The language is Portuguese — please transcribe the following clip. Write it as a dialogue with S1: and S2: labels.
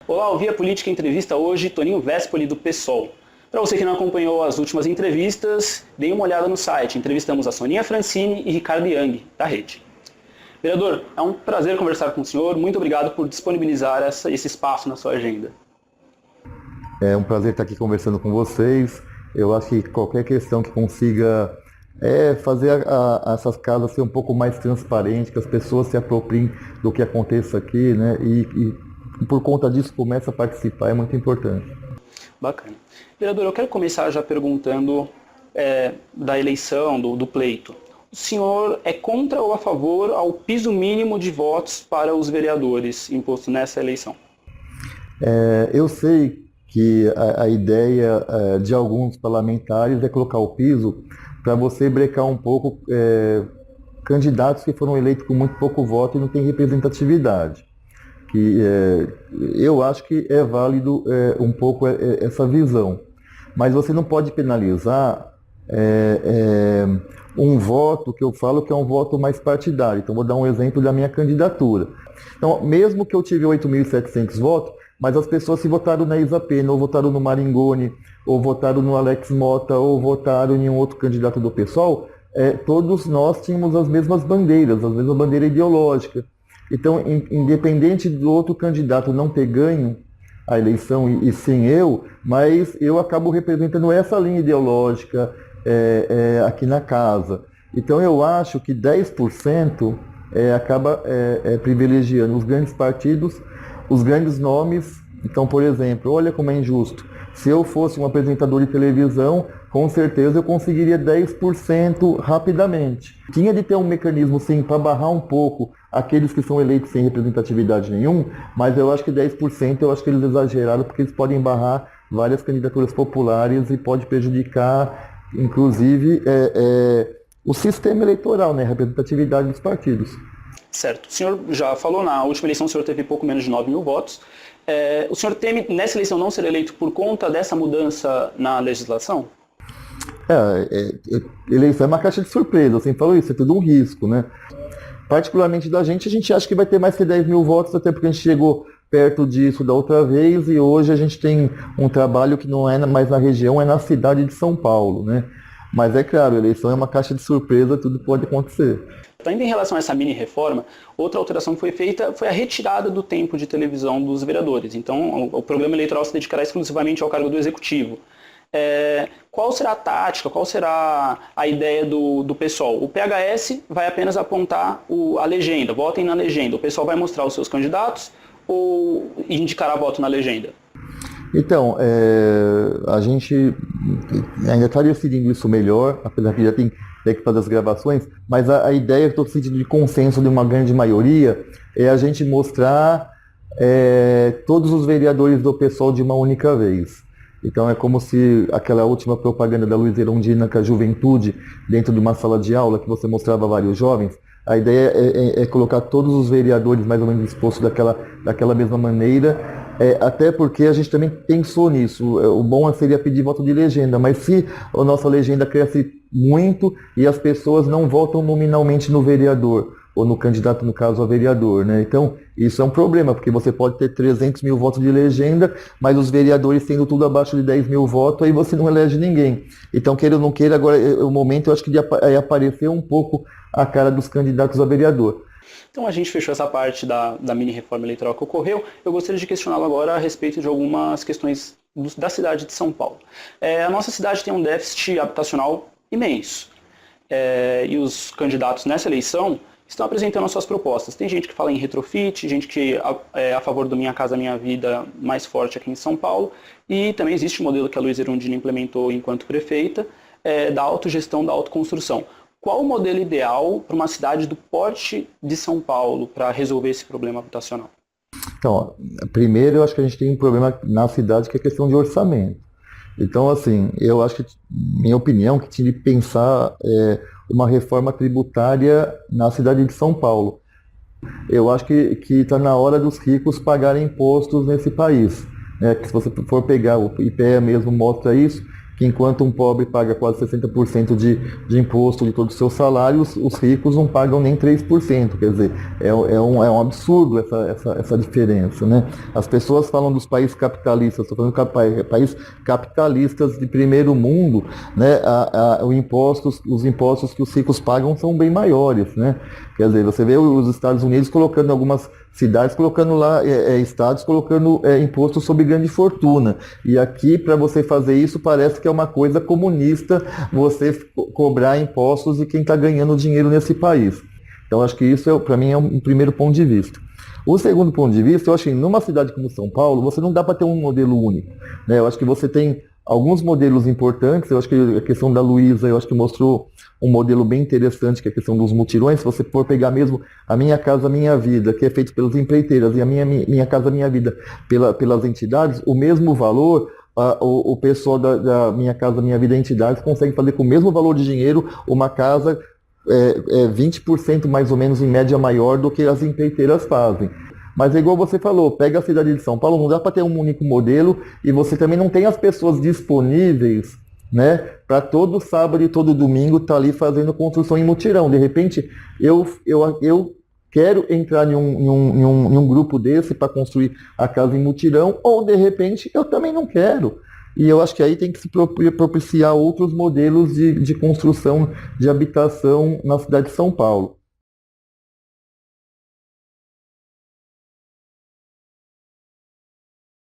S1: Olá, o Via Política entrevista hoje Toninho Vespoli do PSOL. Para você que não acompanhou as últimas entrevistas, dê uma olhada no site. Entrevistamos a Soninha Francini e Ricardo Yang, da Rede. Vereador, é um prazer conversar com o senhor. Muito obrigado por disponibilizar esse espaço na sua agenda.
S2: É um prazer estar aqui conversando com vocês. Eu acho que qualquer questão que consiga fazer essas casas ser um pouco mais transparente, que as pessoas se apropriem do que aconteça aqui, né? E por conta disso começa a participar, é muito importante.
S1: Bacana. Vereador, eu quero começar já perguntando da eleição, do pleito. O senhor é contra ou a favor ao piso mínimo de votos para os vereadores imposto nessa eleição?
S2: Eu sei que a ideia de alguns parlamentares é colocar o piso para você brecar um pouco candidatos que foram eleitos com muito pouco voto e não têm representatividade. Eu acho que é válido um pouco essa visão, mas você não pode penalizar um voto que eu falo que é um voto mais partidário. Então vou dar um exemplo da minha candidatura. Então, mesmo que eu tive 8.700 votos, mas as pessoas se votaram na Isa Pena, ou votaram no Maringoni, ou votaram no Alex Mota, ou votaram em um outro candidato do PSOL, todos nós tínhamos as mesmas bandeiras, a mesma bandeira ideológica. Então, independente do outro candidato não ter ganho a eleição, e sim eu, mas eu acabo representando essa linha ideológica aqui na casa. Então, eu acho que 10% acaba privilegiando os grandes partidos, os grandes nomes. Então, por exemplo, olha como é injusto. Se eu fosse um apresentador de televisão, com certeza eu conseguiria 10% rapidamente. Tinha de ter um mecanismo, sim, para barrar um pouco aqueles que são eleitos sem representatividade nenhum, mas eu acho que 10% eu acho que eles exageraram, porque eles podem barrar várias candidaturas populares e pode prejudicar, inclusive, o sistema eleitoral, né, a representatividade dos partidos.
S1: Certo. O senhor já falou, na última eleição o senhor teve pouco menos de 9.000 votos. O senhor teme nessa eleição não ser eleito por conta dessa mudança na legislação?
S2: Eleição é uma caixa de surpresa, eu sempre falo isso, é tudo um risco, né? Particularmente da gente, a gente acha que vai ter mais que 10.000 votos, até porque a gente chegou perto disso da outra vez e hoje a gente tem um trabalho que não é mais na região, é na cidade de São Paulo, né? Mas é claro, a eleição é uma caixa de surpresa, tudo pode acontecer.
S1: Ainda em relação a essa mini-reforma, outra alteração que foi feita foi a retirada do tempo de televisão dos vereadores. Então, o programa eleitoral se dedicará exclusivamente ao cargo do executivo. Qual será a tática, qual será a ideia do PSOL? O PHS vai apenas apontar a legenda, votem na legenda. O PSOL vai mostrar os seus candidatos ou indicará voto na legenda?
S2: Então, a gente ainda está decidindo isso melhor, apesar que já tem que fazer as gravações, mas a ideia que estou sentindo de consenso de uma grande maioria é a gente mostrar todos os vereadores do PSOL de uma única vez. Então é como se aquela última propaganda da Luiza Erundina com a juventude dentro de uma sala de aula que você mostrava vários jovens. A ideia é colocar todos os vereadores mais ou menos expostos daquela mesma maneira, até porque a gente também pensou nisso. O bom seria pedir voto de legenda, mas se a nossa legenda cresce muito e as pessoas não votam nominalmente no vereador, ou no candidato, no caso, a vereador, né? Então, isso é um problema, porque você pode ter 300.000 votos de legenda, mas os vereadores tendo tudo abaixo de 10.000 votos, aí você não elege ninguém. Então, queira ou não queira, agora o momento, eu acho que de aparecer um pouco a cara dos candidatos a vereador.
S1: Então a gente fechou essa parte da mini-reforma eleitoral que ocorreu. Eu gostaria de questioná-lo agora a respeito de algumas questões da cidade de São Paulo. A nossa cidade tem um déficit habitacional imenso. E os candidatos nessa eleição estão apresentando as suas propostas. Tem gente que fala em retrofit, gente que é a favor do Minha Casa Minha Vida mais forte aqui em São Paulo, e também existe o modelo que a Luiza Erundina implementou enquanto prefeita, da autogestão, da autoconstrução. Qual o modelo ideal para uma cidade do porte de São Paulo para resolver esse problema habitacional?
S2: Então, primeiro eu acho que a gente tem um problema na cidade que é a questão de orçamento. Então, assim, eu acho que, minha opinião, que tinha de pensar uma reforma tributária na cidade de São Paulo. Eu acho que está na hora dos ricos pagarem impostos nesse país. Que se você for pegar, o IPEA mesmo mostra isso, que enquanto um pobre paga quase 60% de imposto de todos os seus salários, os ricos não pagam nem 3%. Quer dizer, é um absurdo essa diferença, né? As pessoas falam dos países capitalistas, estou falando de países capitalistas de primeiro mundo, né? Os impostos que os ricos pagam são bem maiores, né? Quer dizer, você vê os Estados Unidos colocando algumas cidades, colocando lá, estados colocando imposto sobre grande fortuna. E aqui, para você fazer isso, parece que é uma coisa comunista você cobrar impostos de quem está ganhando dinheiro nesse país. Então, acho que isso, para mim, é um primeiro ponto de vista. O segundo ponto de vista, eu acho que numa cidade como São Paulo, você não dá para ter um modelo único, né? Eu acho que você tem alguns modelos importantes. Eu acho que a questão da Luísa, eu acho que mostrou um modelo bem interessante, que é a questão dos mutirões. Se você for pegar mesmo a Minha Casa Minha Vida, que é feito pelas empreiteiras, e a Minha Casa Minha Vida pelas entidades, o mesmo valor, o pessoal da Minha Casa Minha Vida entidades consegue fazer com o mesmo valor de dinheiro uma casa 20% mais ou menos em média maior do que as empreiteiras fazem. Mas é igual você falou, pega a cidade de São Paulo, não dá para ter um único modelo, e você também não tem as pessoas disponíveis, né, para todo sábado e todo domingo estar ali fazendo construção em mutirão. De repente, eu quero entrar em um grupo desse para construir a casa em mutirão, ou de repente eu também não quero. E eu acho que aí tem que se propiciar outros modelos de construção de habitação na cidade de São Paulo.